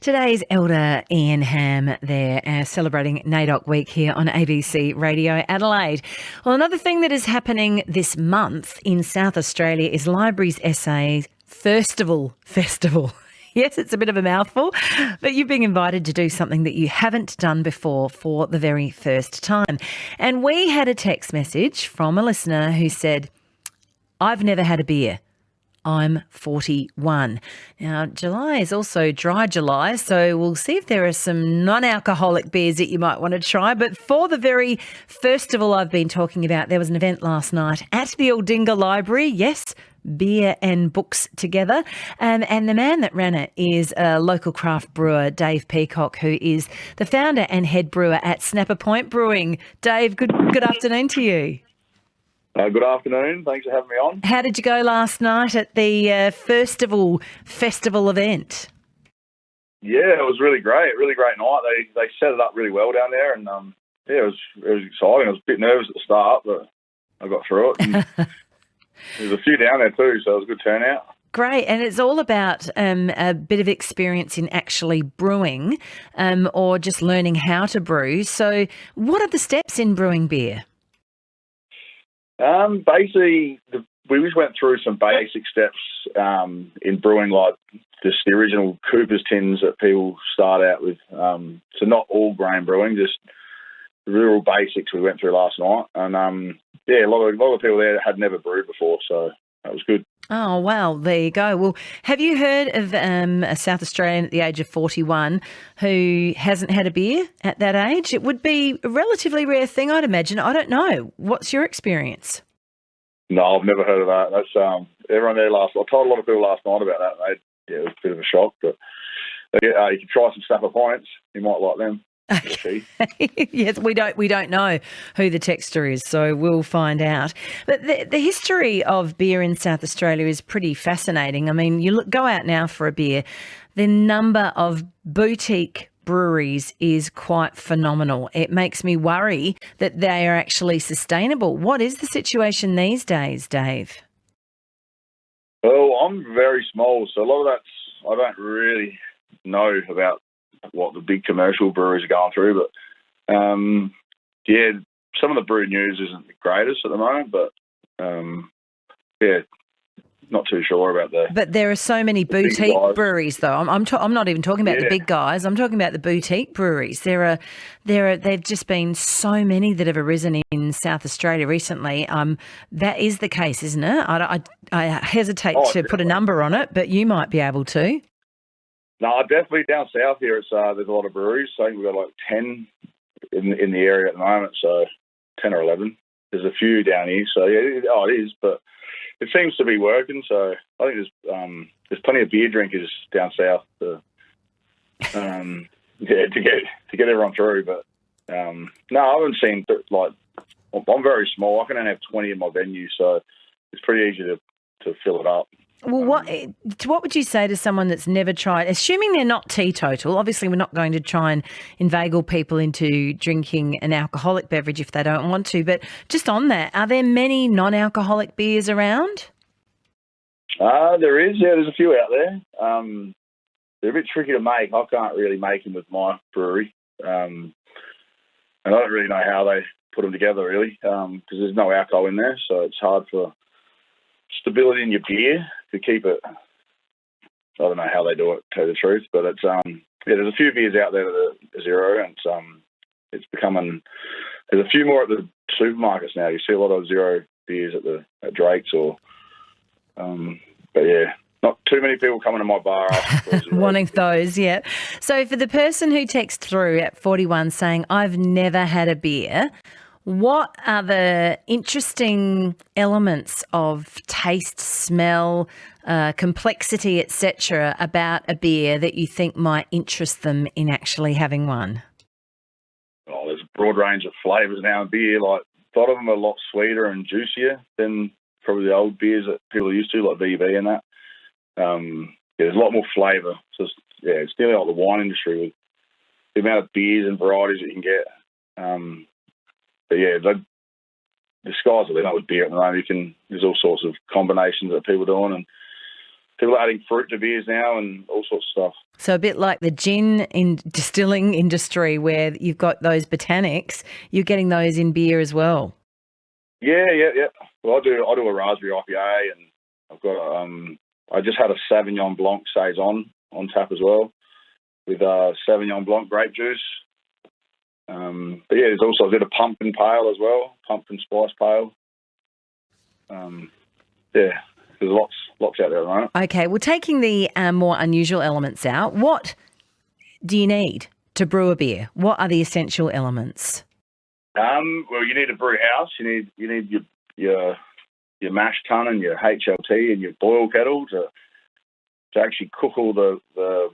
Today's Elder Ian Ham there, celebrating NAIDOC Week here on ABC Radio Adelaide. Well, another thing that is happening this month in South Australia is LibrariesSA Firstival Festival. Yes, it's a bit of a mouthful, but you're being invited to do something that you haven't done before for the very first time. And we had a text message from a listener who said, "I've never had a beer. I'm 41. Now, July is also dry July, so we'll see if there are some non-alcoholic beers that you might want to try. But for the very festival I've been talking about, there was an event last night at the Aldinga Library. Yes, beer and books together. And the man that ran it is a local craft brewer, Dave Peacock, who is the founder and head brewer at Snapper Point Brewing. Dave, good afternoon to you. Good afternoon. Thanks for having me on. How did you go last night at the Firstival festival event? Yeah, it was really great. Really great night. They set it up really well down there, and it was exciting. I was a bit nervous at the start, but I got through it. And there's a few down there too, so it was a good turnout. Great, and it's all about a bit of experience in actually brewing, or just learning how to brew. So, what are the steps in brewing beer? Basically, we just went through some basic steps in brewing, like just the original Cooper's tins that people start out with. So not all grain brewing, just the real basics we went through last night. And a lot of people there had never brewed before, so that was good. Oh, wow, there you go. Well, have you heard of a South Australian at the age of 41 who hasn't had a beer at that age? It would be a relatively rare thing, I'd imagine. I don't know. What's your experience? No, I've never heard of that. That's everyone there I told a lot of people last night about that. It was a bit of a shock, but you can try some Snapper Points. You might like them. Okay. Yes, we don't know who the texter is, so we'll find out. But the history of beer in South Australia is pretty fascinating. I mean, go out now for a beer, the number of boutique breweries is quite phenomenal. It makes me worry that they are actually sustainable. What is the situation these days, Dave? Well, I'm very small, so a lot of I don't really know about what the big commercial breweries are going through, but some of the brew news isn't the greatest at the moment, but not too sure about that. But there are so many boutique breweries, though. I'm not even talking about the big guys. I'm talking about the boutique breweries. There've just been so many that have arisen in South Australia recently. That is the case, isn't it? I hesitate to put a number on it, but you might be able to. No, definitely down south here. There's a lot of breweries. So I think we've got like 10 in the area at the moment. So 10 or 11. There's a few down here. So it is, but it seems to be working. So I think there's plenty of beer drinkers down south to get everyone through. But no, I haven't seen I'm very small. I can only have 20 in my venue, so it's pretty easy to fill it up. Well, what would you say to someone that's never tried, assuming they're not teetotal? Obviously, we're not going to try and inveigle people into drinking an alcoholic beverage if they don't want to, but just on that, are there many non-alcoholic beers around? There is, there's a few out there. They're a bit tricky to make. I can't really make them with my brewery, and I don't really know how they put them together, really, because there's no alcohol in there, so it's hard for stability in your beer to keep it. I don't know how they do it, to tell you the truth, but it's there's a few beers out there that are zero, and it's becoming. There's a few more at the supermarkets now. You see a lot of zero beers at Drake's but not too many people coming to my bar wanting those. Yeah. So for the person who texts through at 41 saying I've never had a beer, what are the interesting elements of taste, smell, complexity, etc., about a beer that you think might interest them in actually having one? Oh, there's a broad range of flavours now in beer. Like a lot of them are a lot sweeter and juicier than probably the old beers that people are used to, like VB and that. There's a lot more flavour. So it's nearly like the wine industry with the amount of beers and varieties that you can get. But the sky's the limit with beer at the moment. There's all sorts of combinations that people are doing, and people are adding fruit to beers now and all sorts of stuff. So a bit like the gin in distilling industry where you've got those botanics, you're getting those in beer as well. Yeah. Well, I do a raspberry IPA, and I've got I just had a Sauvignon Blanc Saison on tap as well with Sauvignon Blanc grape juice. But yeah, there's also I did a pumpkin pale as well, pumpkin spice pale. Yeah, there's lots out there, right? Okay, well, taking the more unusual elements out, what do you need to brew a beer? What are the essential elements? Well, you need a brew house. You need your mash tun and your HLT and your boil kettle to actually cook all the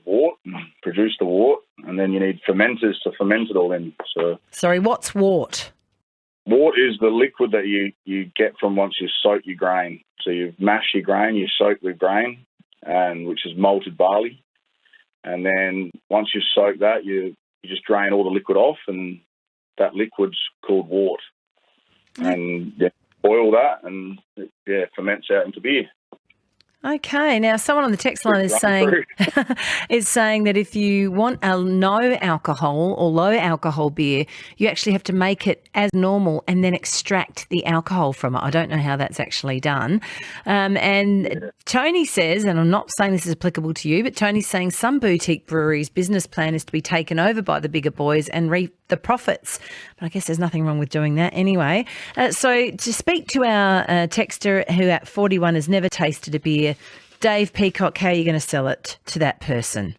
wort and produce the wort, and then you need fermenters to ferment it all in. So, sorry, what's wort? Wort is the liquid that you get from once you soak your grain. So you mash your grain, you soak the grain, and which is malted barley, and then once you soak that, you just drain all the liquid off, and that liquid's called wort. And boil that, and it ferments out into beer. Okay, now someone on the text line is saying that if you want a no alcohol or low alcohol beer, you actually have to make it as normal and then extract the alcohol from it. I don't know how that's actually done. Tony says, and I'm not saying this is applicable to you, but Tony's saying some boutique breweries' business plan is to be taken over by the bigger boys and reap the profits. But I guess there's nothing wrong with doing that anyway. So to speak to our texter who at 41 has never tasted a beer, Dave Peacock, how are you going to sell it to that person?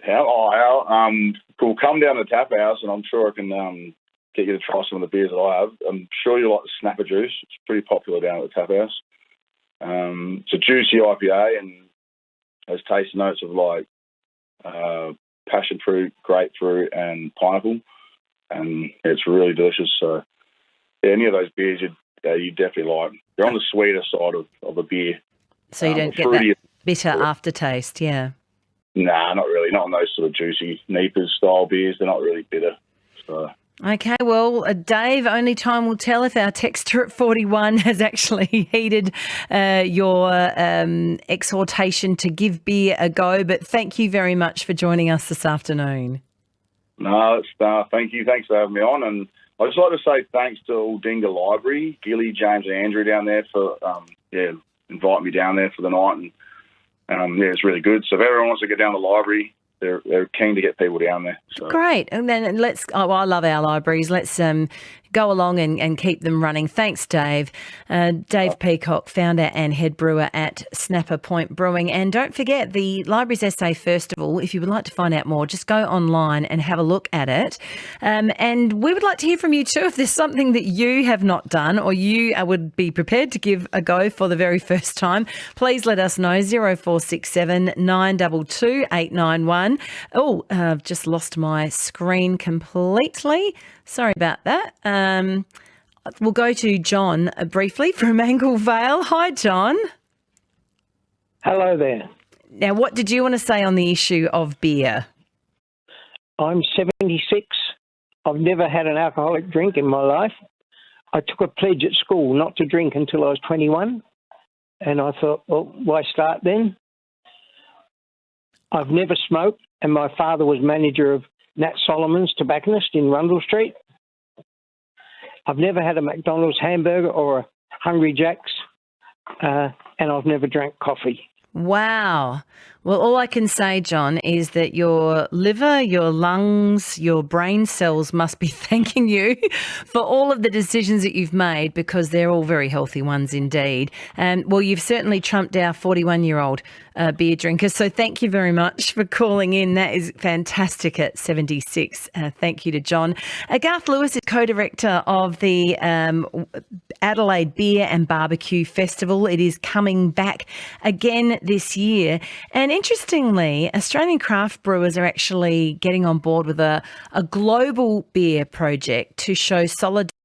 We'll come down to the tap house, and I'm sure I can get you to try some of the beers that I have. I'm sure you like the Snapper Juice. It's pretty popular down at the tap house. It's a juicy IPA and has taste notes of like passion fruit, grapefruit, and pineapple, and it's really delicious. So, yeah, any of those beers you definitely like. They're on the sweeter side of the beer. So you don't get that bitter aftertaste, yeah? Nah, not really. Not on those sort of juicy Neepers style beers. They're not really bitter. So. Okay, well, Dave, only time will tell if our texter at 41 has actually heeded your exhortation to give beer a go. But thank you very much for joining us this afternoon. No, thank you. Thanks for having me on. And I'd just like to say thanks to Onkparinga Library, Gilly, James and Andrew down there for inviting me down there for the night. And it's really good. So if everyone wants to get down to the library, they're keen to get people down there. So. Great. And then I love our libraries. Let's go along and keep them running. Thanks, Dave. Dave Peacock, founder and head brewer at Snapper Point Brewing. And don't forget the LibrariesSA Firstival. If you would like to find out more, just go online and have a look at it. And we would like to hear from you too. If there's something that you have not done or you would be prepared to give a go for the very first time, please let us know. 0467 922 891. Oh, I've just lost my screen completely. Sorry about that. We'll go to John briefly from Angle Vale. Hi, John. Hello there. Now, what did you want to say on the issue of beer? I'm 76. I've never had an alcoholic drink in my life. I took a pledge at school not to drink until I was 21. And I thought, well, why start then? I've never smoked, and my father was manager of Nat Solomon's Tobacconist in Rundle Street. I've never had a McDonald's hamburger or a Hungry Jack's, and I've never drank coffee. Wow. Well, all I can say, John, is that your liver, your lungs, your brain cells must be thanking you for all of the decisions that you've made, because they're all very healthy ones indeed. And well, you've certainly trumped our 41-year-old beer drinker. So thank you very much for calling in. That is fantastic at 76. Thank you to John. Garth Lewis is co-director of the Adelaide Beer and Barbecue Festival. It is coming back again this year. And interestingly, Australian craft brewers are actually getting on board with a global beer project to show solidarity